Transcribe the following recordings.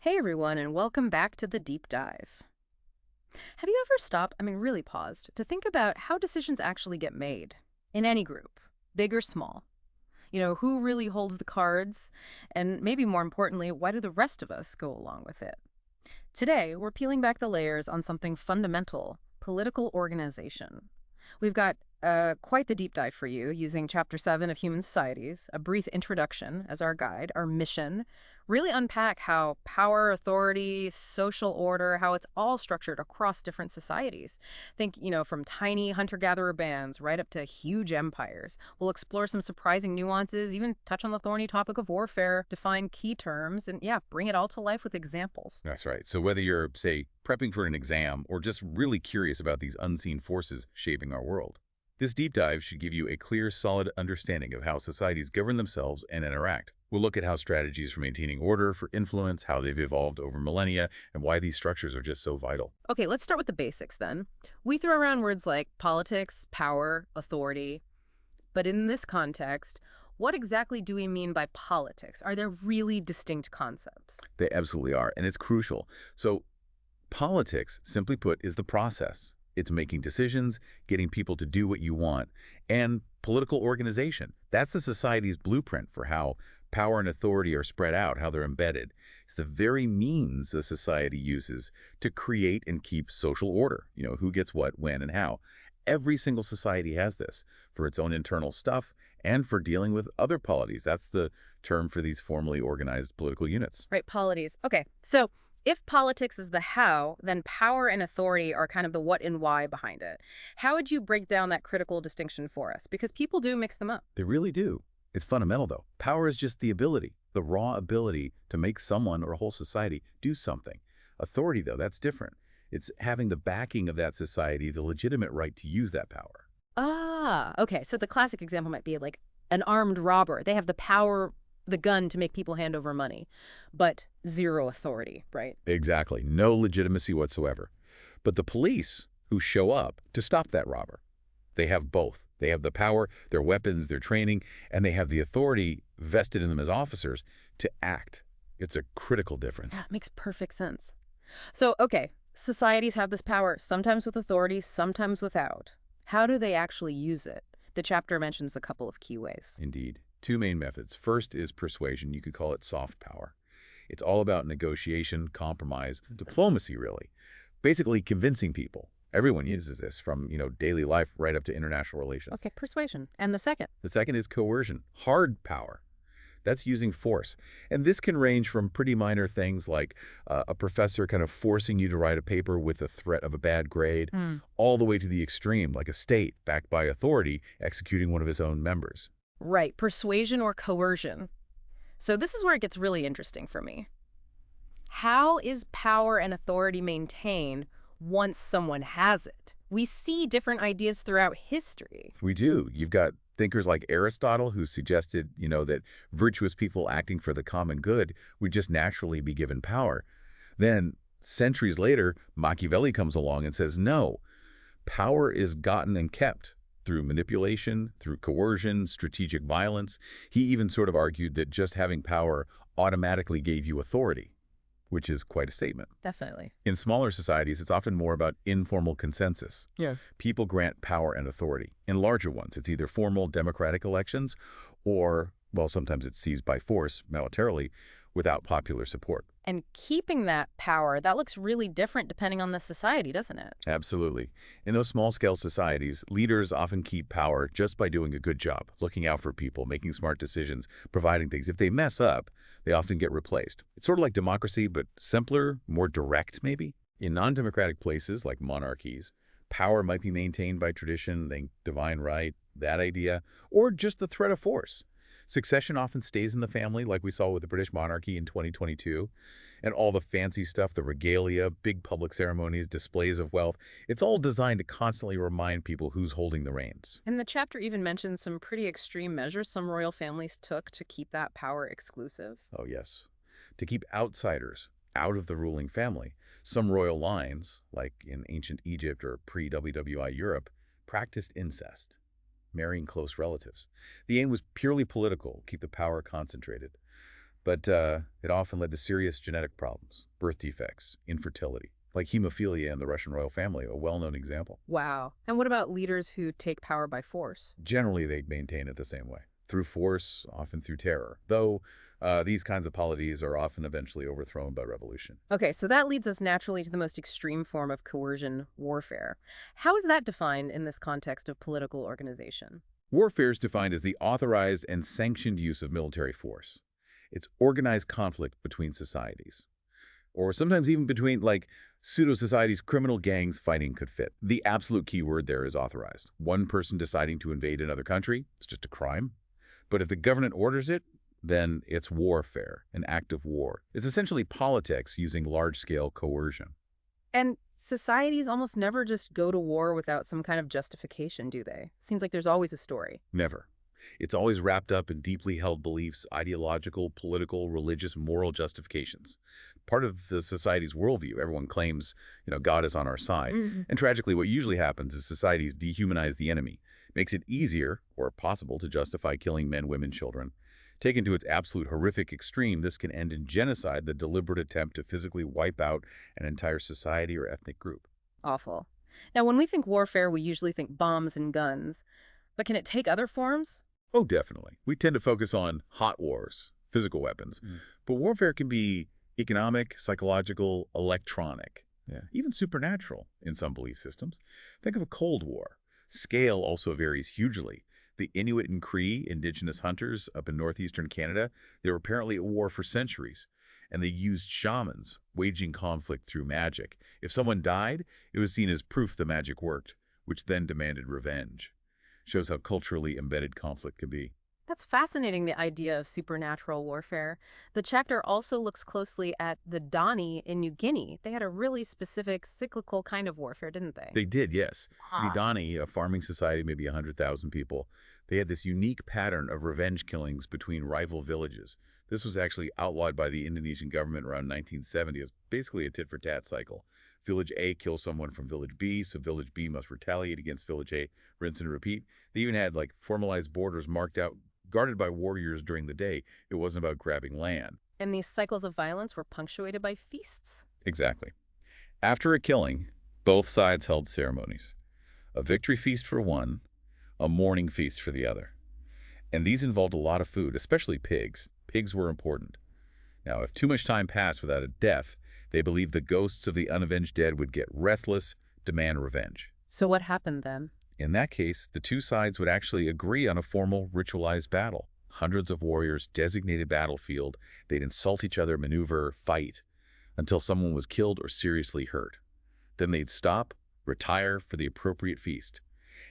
Hey everyone, and welcome back to the deep dive. Have you ever stopped, really paused, to think about how decisions actually get made in any group, big or small? Who really holds the cards? And maybe more importantly, why do the rest of us go along with it? Today, we're peeling back the layers on something fundamental: political organization. We've got quite the deep dive for you using Chapter 7 of Human Societies, a brief introduction as our guide, our mission, really unpack how power, authority, social order, how it's all structured across different societies. Think, from tiny hunter-gatherer bands right up to huge empires. We'll explore some surprising nuances, even touch on the thorny topic of warfare, define key terms, and yeah, bring it all to life with examples. That's right. So whether you're, say, prepping for an exam or just really curious about these unseen forces shaping our world, this deep dive should give you a clear, solid understanding of how societies govern themselves and interact. We'll look at how strategies for maintaining order, for influence, how they've evolved over millennia, and why these structures are just so vital. Okay, let's start with the basics then. We throw around words like politics, power, authority, but in this context, what exactly do we mean by politics? Are there really distinct concepts? They absolutely are, and it's crucial. So politics, simply put, is the process. It's making decisions, getting people to do what you want, and political organization. That's the society's blueprint for how power and authority are spread out, how they're embedded. It's the very means the society uses to create and keep social order. Who gets what, when, and how. Every single society has this for its own internal stuff and for dealing with other polities. That's the term for these formally organized political units. Right, polities. Okay, so if politics is the how, then power and authority are kind of the what and why behind it. How would you break down that critical distinction for us? Because people do mix them up. They really do. It's fundamental, though. Power is just the ability, the raw ability to make someone or a whole society do something. Authority, though, that's different. It's having the backing of that society, the legitimate right to use that power. Ah, okay. So the classic example might be like an armed robber. They have the power, the gun to make people hand over money, but zero authority, right? Exactly. No legitimacy whatsoever. But the police who show up to stop that robber, they have both. They have the power, their weapons, their training, and they have the authority vested in them as officers to act. It's a critical difference. That makes perfect sense. So, okay, societies have this power, sometimes with authority, sometimes without. How do they actually use it? The chapter mentions a couple of key ways. Indeed. Two main methods. First is persuasion. You could call it soft power. It's all about negotiation, compromise, diplomacy, really. Basically convincing people. Everyone uses this from, daily life right up to international relations. Okay, persuasion. And the second? The second is coercion, hard power. That's using force. And this can range from pretty minor things like a professor kind of forcing you to write a paper with the threat of a bad grade, all the way to the extreme, like a state backed by authority executing one of its own members. Right, persuasion or coercion. So this is where it gets really interesting for me. How is power and authority maintained once someone has it? We see different ideas throughout history. We do. You've got thinkers like Aristotle who suggested, that virtuous people acting for the common good would just naturally be given power. Then, centuries later, Machiavelli comes along and says, no, power is gotten and kept through manipulation, through coercion, strategic violence. He even sort of argued that just having power automatically gave you authority, which is quite a statement. Definitely. In smaller societies, it's often more about informal consensus. Yeah. People grant power and authority. In larger ones, it's either formal democratic elections or, well, sometimes it's seized by force, militarily, without popular support. And keeping that power, that looks really different depending on the society, doesn't it? Absolutely. In those small-scale societies, leaders often keep power just by doing a good job, looking out for people, making smart decisions, providing things. If they mess up, they often get replaced. It's sort of like democracy, but simpler, more direct, maybe. In non-democratic places, like monarchies, power might be maintained by tradition, think divine right, that idea, or just the threat of force. Succession often stays in the family, like we saw with the British monarchy in 2022. And all the fancy stuff, the regalia, big public ceremonies, displays of wealth, it's all designed to constantly remind people who's holding the reins. And the chapter even mentions some pretty extreme measures some royal families took to keep that power exclusive. Oh, yes. To keep outsiders out of the ruling family, some royal lines, like in ancient Egypt or pre-WWI Europe, practiced incest, marrying close relatives. The aim was purely political, keep the power concentrated. but it often led to serious genetic problems, birth defects, infertility, like hemophilia in the Russian royal family, a well-known example. Wow. And what about leaders who take power by force? Generally, they maintain it the same way, through force, often through terror, though these kinds of polities are often eventually overthrown by revolution. Okay, so that leads us naturally to the most extreme form of coercion, warfare. How is that defined in this context of political organization? Warfare is defined as the authorized and sanctioned use of military force. It's organized conflict between societies, or sometimes even between, like, pseudo-societies. Criminal gangs fighting could fit. The absolute key word there is authorized. One person deciding to invade another country, it's just a crime. But if the government orders it, then it's warfare, an act of war. It's essentially politics using large-scale coercion. And societies almost never just go to war without some kind of justification, do they? Seems like there's always a story. Never. It's always wrapped up in deeply held beliefs, ideological, political, religious, moral justifications. Part of the society's worldview, everyone claims, God is on our side. And tragically, what usually happens is societies dehumanize the enemy, makes it easier or possible to justify killing men, women, children. Taken to its absolute horrific extreme, this can end in genocide, the deliberate attempt to physically wipe out an entire society or ethnic group. Awful. Now, when we think warfare, we usually think bombs and guns. But can it take other forms? Oh, definitely. We tend to focus on hot wars, physical weapons. But warfare can be economic, psychological, electronic, even supernatural in some belief systems. Think of a Cold War. Scale also varies hugely. The Inuit and Cree, indigenous hunters up in northeastern Canada, they were apparently at war for centuries, and they used shamans, waging conflict through magic. If someone died, it was seen as proof the magic worked, which then demanded revenge. Shows how culturally embedded conflict can be. That's fascinating, the idea of supernatural warfare. The chapter also looks closely at the Dani in New Guinea. They had a really specific cyclical kind of warfare, didn't they? They did, yes. The Dani, a farming society, maybe 100,000 people, they had this unique pattern of revenge killings between rival villages. This was actually outlawed by the Indonesian government around 1970. It was basically a tit-for-tat cycle. Village A kills someone from Village B, so Village B must retaliate against Village A, rinse and repeat. They even had, like, formalized borders marked out, guarded by warriors during the day. It wasn't about grabbing land. And these cycles of violence were punctuated by feasts. Exactly. After a killing, both sides held ceremonies. A victory feast for one, a mourning feast for the other. And these involved a lot of food, especially pigs. Pigs were important. Now, if too much time passed without a death, they believed the ghosts of the unavenged dead would get restless, demand revenge. So what happened then? In that case, the two sides would actually agree on a formal, ritualized battle. Hundreds of warriors, designated battlefield. They'd insult each other, maneuver, fight, until someone was killed or seriously hurt. Then they'd stop, retire for the appropriate feast.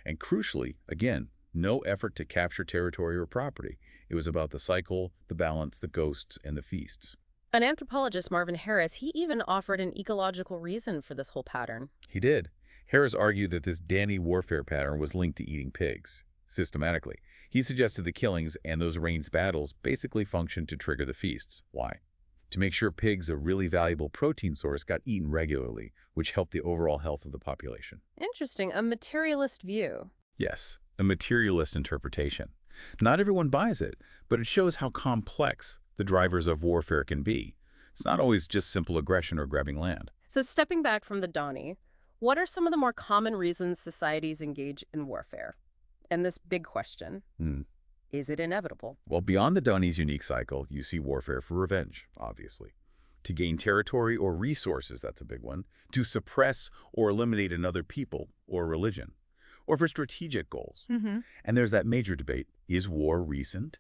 And crucially, again, no effort to capture territory or property. It was about the cycle, the balance, the ghosts, and the feasts. An anthropologist, Marvin Harris, he even offered an ecological reason for this whole pattern. He did. Harris argued that this Dani warfare pattern was linked to eating pigs, systematically. He suggested the killings and those arranged battles basically functioned to trigger the feasts. Why? To make sure pigs, a really valuable protein source, got eaten regularly, which helped the overall health of the population. Interesting. A materialist view. Yes, a materialist interpretation. Not everyone buys it, but it shows how complex the drivers of warfare can be. It's not always just simple aggression or grabbing land. So stepping back from the Dani, what are some of the more common reasons societies engage in warfare? And this big question, is it inevitable? Well, beyond the Dani's unique cycle, you see warfare for revenge, obviously. To gain territory or resources, that's a big one. To suppress or eliminate another people or religion. Or for strategic goals. And there's that major debate, is war recent?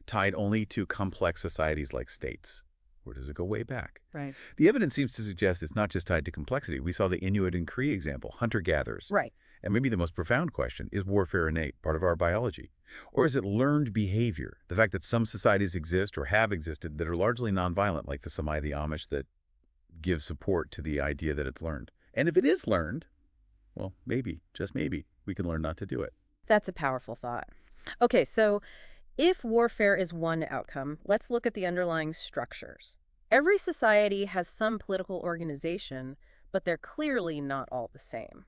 Tied only to complex societies like states? Or does it go way back? Right. The evidence seems to suggest it's not just tied to complexity. We saw the Inuit and Cree example, hunter-gatherers. Right. And maybe the most profound question, is warfare innate, part of our biology? Or is it learned behavior? The fact that some societies exist or have existed that are largely nonviolent, like the Sami, the Amish, that give support to the idea that it's learned. And if it is learned, well, maybe, just maybe, we can learn not to do it. That's a powerful thought. Okay, so if warfare is one outcome, let's look at the underlying structures. Every society has some political organization, but they're clearly not all the same.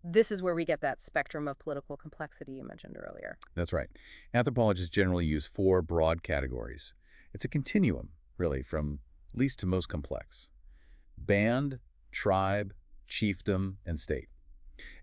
This is where we get that spectrum of political complexity you mentioned earlier. That's right. Anthropologists generally use four broad categories. It's a continuum, really, from least to most complex. Band, tribe, chiefdom, and state.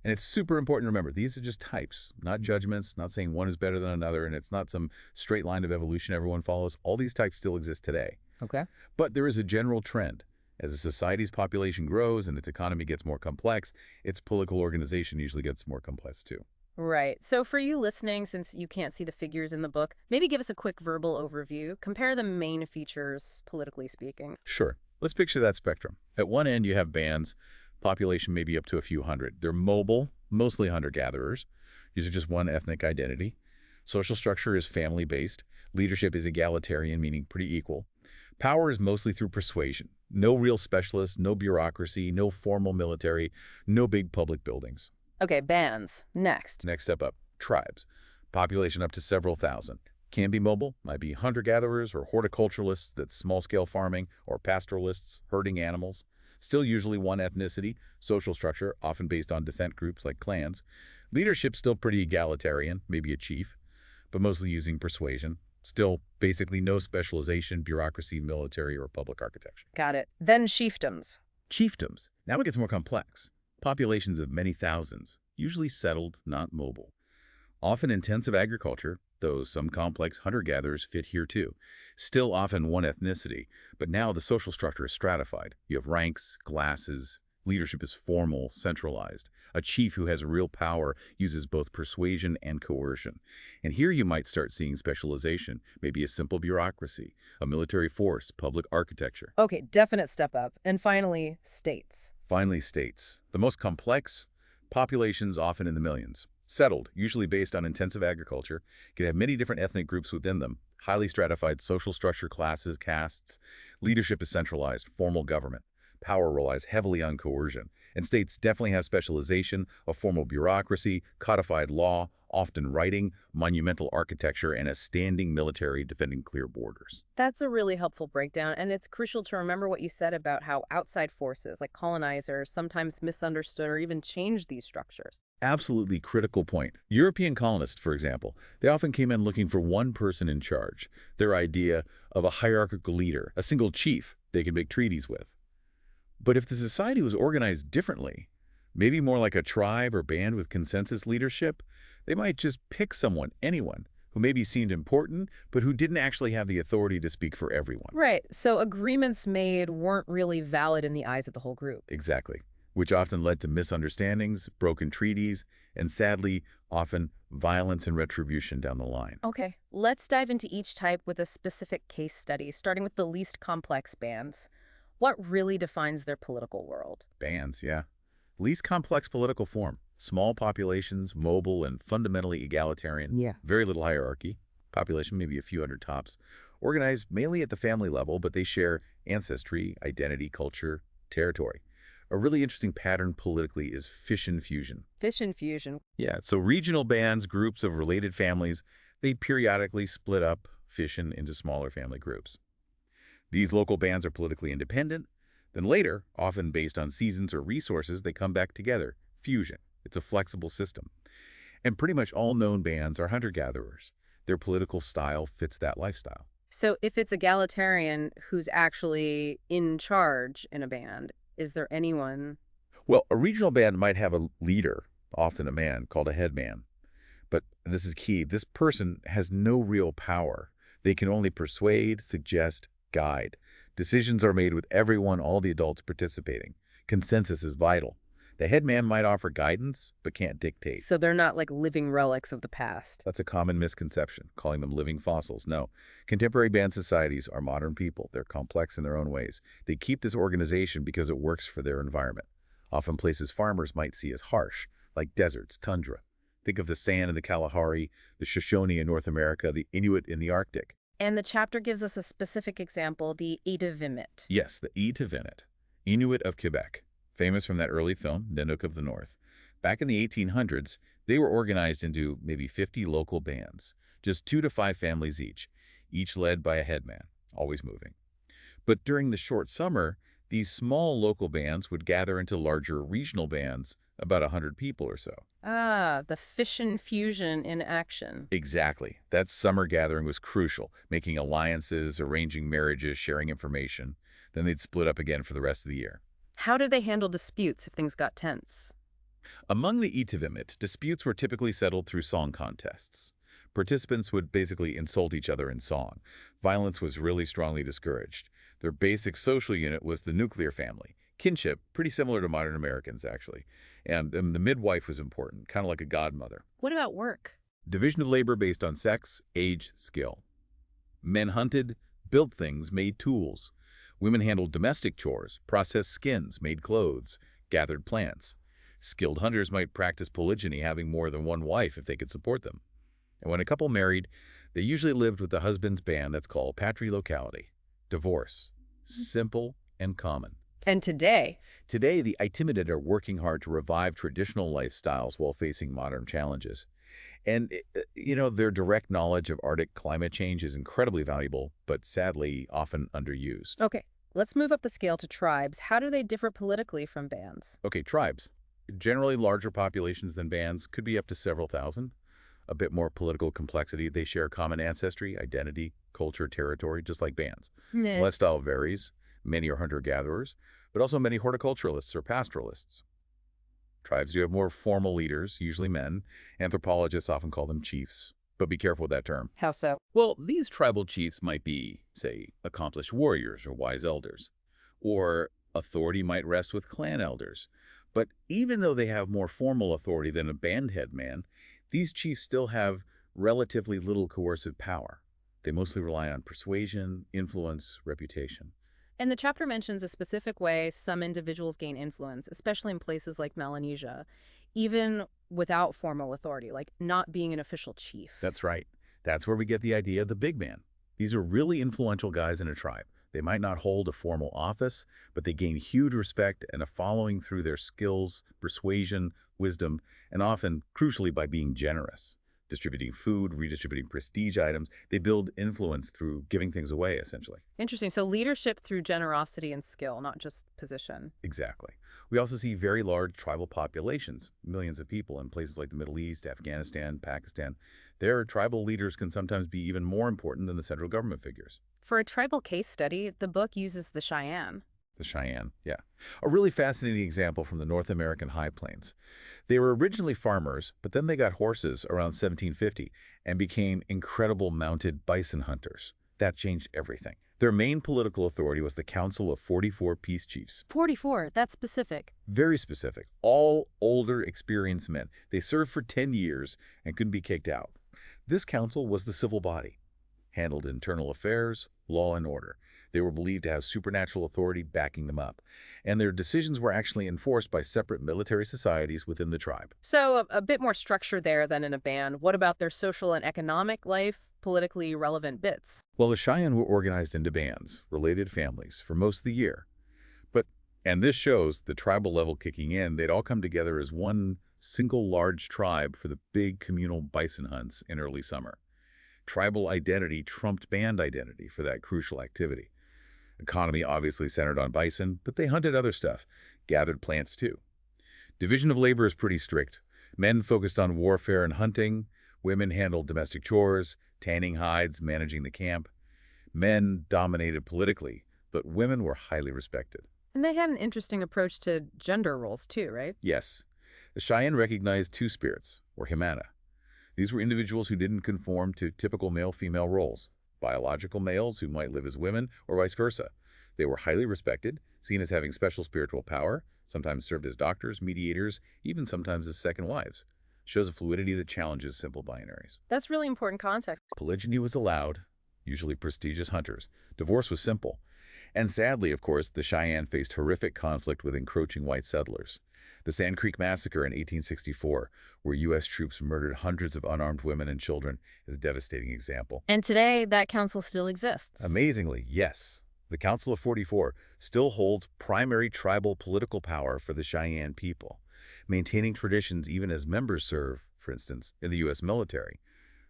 And it's super important to remember, these are just types, not judgments, not saying one is better than another, and it's not some straight line of evolution everyone follows. All these types still exist today. Okay. But there is a general trend. As a society's population grows and its economy gets more complex, its political organization usually gets more complex too. Right. So for you listening, since you can't see the figures in the book, maybe give us a quick verbal overview. Compare the main features, politically speaking. Sure. Let's picture that spectrum. At one end, you have bands, population maybe up to a few hundred. They're mobile, mostly hunter-gatherers. These are just one ethnic identity. Social structure is family-based. Leadership is egalitarian, meaning pretty equal. Power is mostly through persuasion. No real specialists, no bureaucracy, no formal military, no big public buildings. Okay, bands. Next. Next step up, tribes. Population up to several thousand. Can be mobile, might be hunter-gatherers or horticulturalists, that's small-scale farming, or pastoralists, herding animals. Still usually one ethnicity, social structure, often based on descent groups like clans. Leadership still pretty egalitarian, maybe a chief, but mostly using persuasion. Still basically no specialization, bureaucracy, military, or public architecture. Got it. Then chiefdoms. Chiefdoms. Now it gets more complex. Populations of many thousands, usually settled, not mobile. Often intensive agriculture, though some complex hunter-gatherers fit here too. Still often one ethnicity, but now the social structure is stratified. You have ranks, classes, leadership is formal, centralized. A chief who has real power uses both persuasion and coercion. And here you might start seeing specialization, maybe a simple bureaucracy, a military force, public architecture. Okay, definite step up. And finally, states. Finally, states. The most complex, populations often in the millions. Settled, usually based on intensive agriculture, can have many different ethnic groups within them. Highly stratified social structure, classes, castes. Leadership is centralized, formal government. Power relies heavily on coercion. And states definitely have specialization, a formal bureaucracy, codified law, often writing, monumental architecture, and a standing military defending clear borders. That's a really helpful breakdown, and it's crucial to remember what you said about how outside forces, like colonizers, sometimes misunderstood or even changed these structures. Absolutely critical point. European colonists, for example, they often came in looking for one person in charge, their idea of a hierarchical leader, a single chief they could make treaties with. But if the society was organized differently, maybe more like a tribe or band with consensus leadership, they might just pick someone, anyone, who maybe seemed important, but who didn't actually have the authority to speak for everyone. Right, so agreements made weren't really valid in the eyes of the whole group. Exactly, which often led to misunderstandings, broken treaties, and sadly, often violence and retribution down the line. Okay, let's dive into each type with a specific case study, starting with the least complex bands. What really defines their political world? Bands, yeah. Least complex political form. Small populations, mobile and fundamentally egalitarian. Yeah. Very little hierarchy. Population maybe a few hundred tops. Organized mainly at the family level, but they share ancestry, identity, culture, territory. A really interesting pattern politically is fission fusion. Fission fusion. Yeah, so regional bands, groups of related families, they periodically split up, fission into smaller family groups. These local bands are politically independent. Then later, often based on seasons or resources, they come back together. Fusion. It's a flexible system. And pretty much all known bands are hunter-gatherers. Their political style fits that lifestyle. So if it's egalitarian who's actually in charge in a band, is there anyone? Well, a regional band might have a leader, often a man, called a headman. But this is key. This person has no real power. They can only persuade, suggest, guide. Decisions are made with everyone, all the adults participating. Consensus is vital. The headman might offer guidance, but can't dictate. So they're not like living relics of the past. That's a common misconception, calling them living fossils. No, contemporary band societies are modern people. They're complex in their own ways. They keep this organization because it works for their environment. Often places farmers might see as harsh, like deserts, tundra. Think of the sand in the Kalahari, the Shoshone in North America, the Inuit in the Arctic. And the chapter gives us a specific example, the Inuit. Yes, the Inuit, Inuit of Quebec, famous from that early film, Nanook of the North. Back in the 1800s, they were organized into maybe 50 local bands, just 2 to 5 families each led by a headman, always moving. But during the short summer, these small local bands would gather into larger regional bands, about 100 people or so. Ah, the fission fusion in action. Exactly. That summer gathering was crucial, making alliances, arranging marriages, sharing information. Then they'd split up again for the rest of the year. How did they handle disputes if things got tense? Among the Itivimit, disputes were typically settled through song contests. Participants would basically insult each other in song. Violence was really strongly discouraged. Their basic social unit was the nuclear family. Kinship, pretty similar to modern Americans, actually. And the midwife was important, kind of like a godmother. What about work? Division of labor based on sex, age, skill. Men hunted, built things, made tools. Women handled domestic chores, processed skins, made clothes, gathered plants. Skilled hunters might practice polygyny, having more than one wife if they could support them. And when a couple married, they usually lived with the husband's band. That's called patrilocality. Divorce. Simple and common. And today? Today, the Itimidid are working hard to revive traditional lifestyles while facing modern challenges. And, their direct knowledge of Arctic climate change is incredibly valuable, but sadly often underused. Okay, let's move up the scale to tribes. How do they differ politically from bands? Okay, tribes. Generally larger populations than bands, could be up to several thousand. A bit more political complexity. They share common ancestry, identity, culture, territory, just like bands. Nah. Lifestyle varies. Many are hunter-gatherers, but also many horticulturalists or pastoralists. Tribes do have more formal leaders, usually men. Anthropologists often call them chiefs. But be careful with that term. How so? Well, these tribal chiefs might be, say, accomplished warriors or wise elders. Or authority might rest with clan elders. But even though they have more formal authority than a band head man, these chiefs still have relatively little coercive power. They mostly rely on persuasion, influence, reputation. And the chapter mentions a specific way some individuals gain influence, especially in places like Melanesia, even without formal authority, like not being an official chief. That's right. That's where we get the idea of the big man. These are really influential guys in a tribe. They might not hold a formal office, but they gain huge respect and a following through their skills, persuasion, wisdom, and often, crucially, by being generous. Distributing food, redistributing prestige items. They build influence through giving things away, essentially. Interesting. So leadership through generosity and skill, not just position. Exactly. We also see very large tribal populations, millions of people in places like the Middle East, Afghanistan, Pakistan. Their tribal leaders can sometimes be even more important than the central government figures. For a tribal case study, the book uses the Cheyenne. The Cheyenne, yeah. A really fascinating example from the North American high plains. They were originally farmers, but then they got horses around 1750 and became incredible mounted bison hunters. That changed everything. Their main political authority was the Council of 44 Peace Chiefs. 44, that's specific. Very specific. All older, experienced men. They served for 10 years and couldn't be kicked out. This council was the civil body, handled internal affairs, law and order. They were believed to have supernatural authority backing them up, and their decisions were actually enforced by separate military societies within the tribe. So a bit more structure there than in a band. What about their social and economic life, politically relevant bits? Well, the Cheyenne were organized into bands, related families, for most of the year. And this shows the tribal level kicking in. They'd all come together as one single large tribe for the big communal bison hunts in early summer. Tribal identity trumped band identity for that crucial activity. Economy obviously centered on bison, but they hunted other stuff, gathered plants too. Division of labor is pretty strict. Men focused on warfare and hunting. Women handled domestic chores, tanning hides, managing the camp. Men dominated politically, but women were highly respected. And they had an interesting approach to gender roles too, right? Yes. The Cheyenne recognized two spirits, or Himana. These were individuals who didn't conform to typical male-female roles. Biological males who might live as women, or vice versa. They were highly respected, seen as having special spiritual power, sometimes served as doctors, mediators, even sometimes as second wives. Shows a fluidity that challenges simple binaries. That's really important context. Polygyny was allowed, usually prestigious hunters. Divorce was simple. And sadly, of course, the Cheyenne faced horrific conflict with encroaching white settlers. The Sand Creek Massacre in 1864, where U.S. troops murdered hundreds of unarmed women and children, is a devastating example. And today, that council still exists. Amazingly, yes. The Council of 44 still holds primary tribal political power for the Cheyenne people, maintaining traditions even as members serve, for instance, in the U.S. military.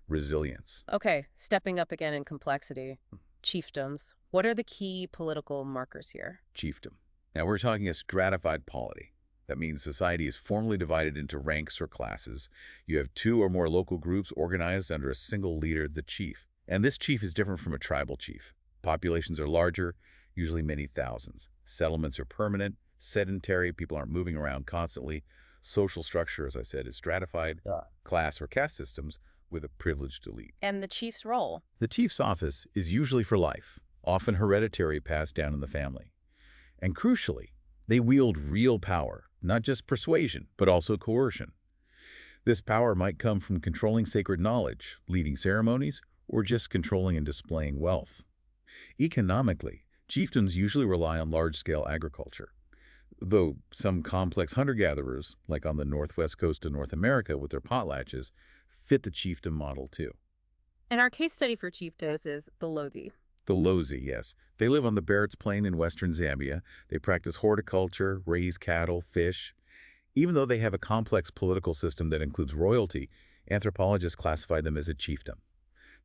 Resilience. Okay, stepping up again in complexity. Chiefdoms. What are the key political markers here? Chiefdom. Now we're talking a stratified polity. That means society is formally divided into ranks or classes. You have two or more local groups organized under a single leader, the chief. And this chief is different from a tribal chief. Populations are larger, usually many thousands. Settlements are permanent, sedentary, people aren't moving around constantly. Social structure, as I said, is stratified, class or caste systems with a privileged elite. And the chief's role? The chief's office is usually for life, often hereditary, passed down in the family. And crucially, they wield real power, not just persuasion, but also coercion. This power might come from controlling sacred knowledge, leading ceremonies, or just controlling and displaying wealth. Economically, chieftains usually rely on large-scale agriculture, though some complex hunter-gatherers, like on the northwest coast of North America with their potlatches, fit the chieftain model too. And our case study for chiefdos is the Lozi. The Lozi, yes. They live on the Barrett's Plain in western Zambia. They practice horticulture, raise cattle, fish. Even though they have a complex political system that includes royalty, anthropologists classify them as a chiefdom.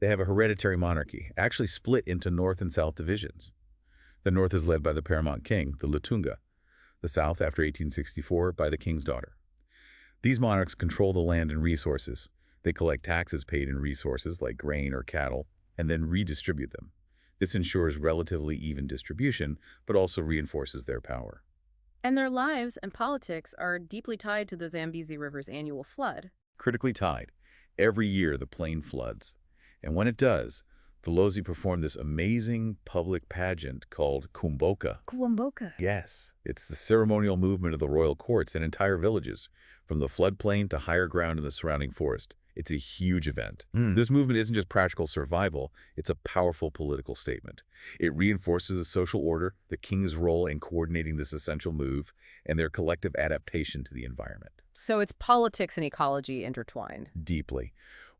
They have a hereditary monarchy, actually split into north and south divisions. The north is led by the paramount king, the Lutunga. The south, after 1864, by the king's daughter. These monarchs control the land and resources. They collect taxes paid in resources like grain or cattle, and then redistribute them. This ensures relatively even distribution, but also reinforces their power. And their lives and politics are deeply tied to the Zambezi River's annual flood. Critically tied. Every year the plain floods. And when it does, the Lozi perform this amazing public pageant called Kumboka. Kumboka? Yes, it's the ceremonial movement of the royal courts and entire villages, from the floodplain to higher ground in the surrounding forest. It's a huge event. This movement isn't just practical survival, it's a powerful political statement. It reinforces the social order, the king's role in coordinating this essential move, and their collective adaptation to the environment. So it's politics and ecology intertwined. Deeply.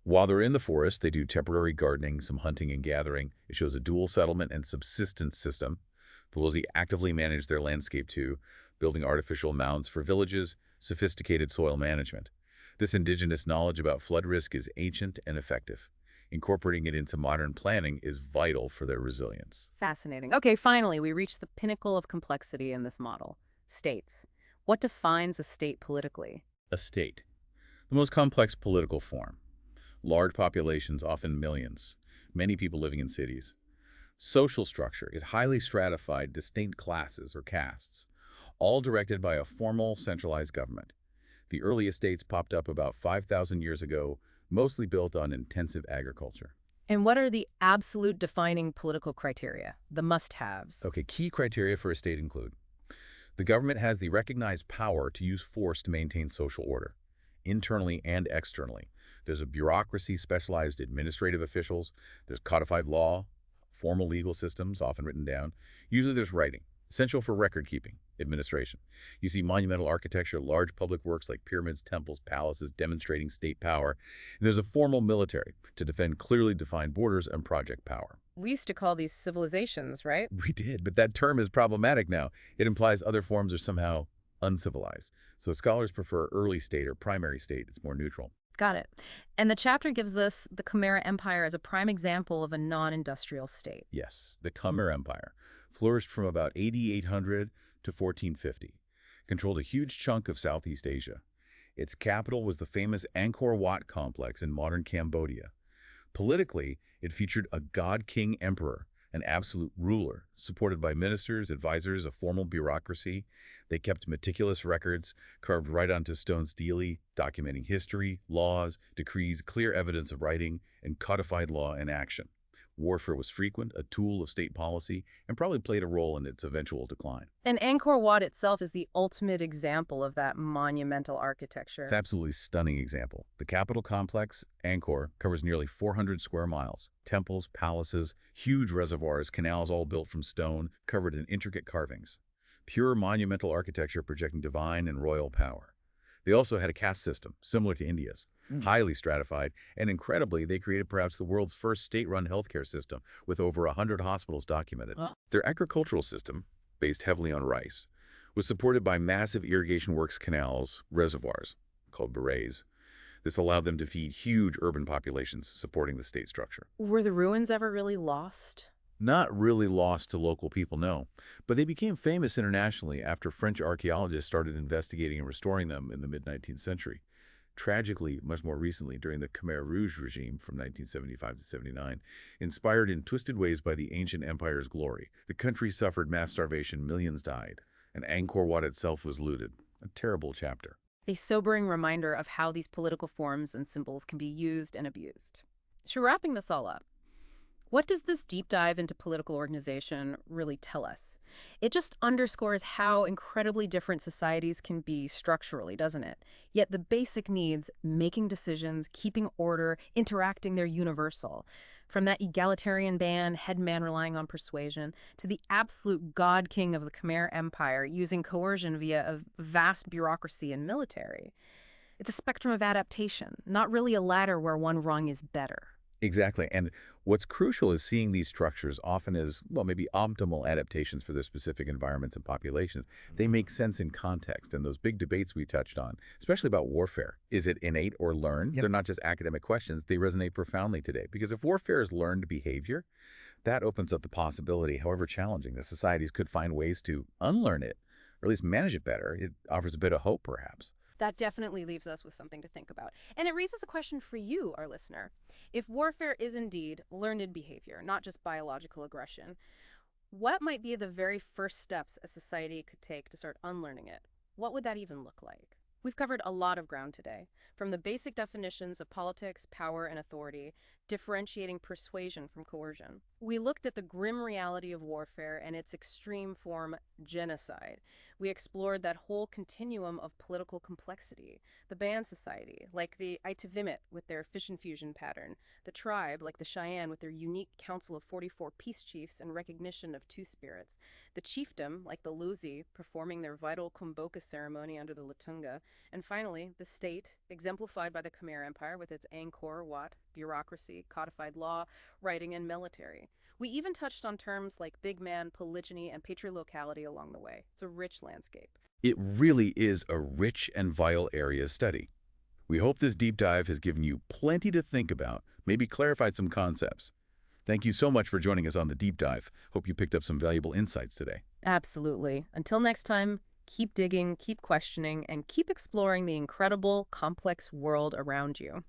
While they're in the forest, they do temporary gardening, some hunting and gathering. It shows a dual settlement and subsistence system. The Lozi actively manage their landscape too, building artificial mounds for villages, sophisticated soil management. This indigenous knowledge about flood risk is ancient and effective. Incorporating it into modern planning is vital for their resilience. Fascinating. Okay, finally, we reach the pinnacle of complexity in this model. States. What defines a state politically? A state. The most complex political form. Large populations, often millions. Many people living in cities. Social structure is highly stratified, distinct classes or castes, all directed by a formal, centralized government. The earliest states popped up about 5,000 years ago, mostly built on intensive agriculture. And what are the absolute defining political criteria, the must-haves? Okay, key criteria for a state include: the government has the recognized power to use force to maintain social order, internally and externally. There's a bureaucracy, specialized administrative officials. There's codified law, formal legal systems, often written down. Usually there's writing, essential for record-keeping, administration. You see monumental architecture, large public works like pyramids, temples, palaces, demonstrating state power. And there's a formal military to defend clearly defined borders and project power. We used to call these civilizations, right? We did, but that term is problematic now. It implies other forms are somehow uncivilized. So scholars prefer early state or primary state. It's more neutral. Got it. And the chapter gives us the Khmer Empire as a prime example of a non-industrial state. Yes, the Khmer Empire flourished from about 8800 to 1450, controlled a huge chunk of Southeast Asia. Its capital was the famous Angkor Wat complex in modern Cambodia. Politically, it featured a god-king emperor, an absolute ruler, supported by ministers, advisors, a formal bureaucracy. They kept meticulous records, carved right onto stone stele, documenting history, laws, decrees, clear evidence of writing, and codified law in action. Warfare was frequent, a tool of state policy, and probably played a role in its eventual decline. And Angkor Wat itself is the ultimate example of that monumental architecture. It's an absolutely stunning example. The capital complex, Angkor, covers nearly 400 square miles. Temples, palaces, huge reservoirs, canals all built from stone, covered in intricate carvings. Pure monumental architecture projecting divine and royal power. They also had a caste system, similar to India's, highly stratified, and incredibly, they created perhaps the world's first state-run healthcare system, with over 100 hospitals documented. Their agricultural system, based heavily on rice, was supported by massive irrigation works, canals, reservoirs, called barrays. This allowed them to feed huge urban populations, supporting the state structure. Were the ruins ever really lost? Not really lost to local people, no. But they became famous internationally after French archaeologists started investigating and restoring them in the mid-19th century. Tragically, much more recently, during the Khmer Rouge regime from 1975 to 79, inspired in twisted ways by the ancient empire's glory, the country suffered mass starvation, millions died, and Angkor Wat itself was looted. A terrible chapter. A sobering reminder of how these political forms and symbols can be used and abused. So wrapping this all up, what does this deep dive into political organization really tell us? It just underscores how incredibly different societies can be structurally, doesn't it? Yet the basic needs, making decisions, keeping order, interacting, they're universal. From that egalitarian band, headman relying on persuasion, to the absolute god king of the Khmer Empire using coercion via a vast bureaucracy and military. It's a spectrum of adaptation, not really a ladder where one rung is better. Exactly. And what's crucial is seeing these structures often as, well, maybe optimal adaptations for their specific environments and populations. They make sense in context. And those big debates we touched on, especially about warfare, is it innate or learned? Yep. They're not just academic questions. They resonate profoundly today. Because if warfare is learned behavior, that opens up the possibility, however challenging, that societies could find ways to unlearn it, or at least manage it better. It offers a bit of hope, perhaps. That definitely leaves us with something to think about. And it raises a question for you, our listener. If warfare is indeed learned behavior, not just biological aggression, what might be the very first steps a society could take to start unlearning it? What would that even look like? We've covered a lot of ground today, from the basic definitions of politics, power, and authority, differentiating persuasion from coercion. We looked at the grim reality of warfare and its extreme form, genocide. We explored that whole continuum of political complexity, the band society, like the Itivimit with their fission fusion pattern, the tribe, like the Cheyenne with their unique council of 44 peace chiefs and recognition of two spirits, the chiefdom, like the Luzi, performing their vital Kumboka ceremony under the Latunga, and finally, the state, exemplified by the Khmer Empire with its Angkor Wat, bureaucracy, codified law, writing, and military. We even touched on terms like big man, polygyny, and patriarchality along the way. It's a rich landscape. It really is a rich and vital area of study. We hope this deep dive has given you plenty to think about, maybe clarified some concepts. Thank you so much for joining us on the deep dive. Hope you picked up some valuable insights today. Absolutely. Until next time, keep digging, keep questioning, and keep exploring the incredible, complex world around you.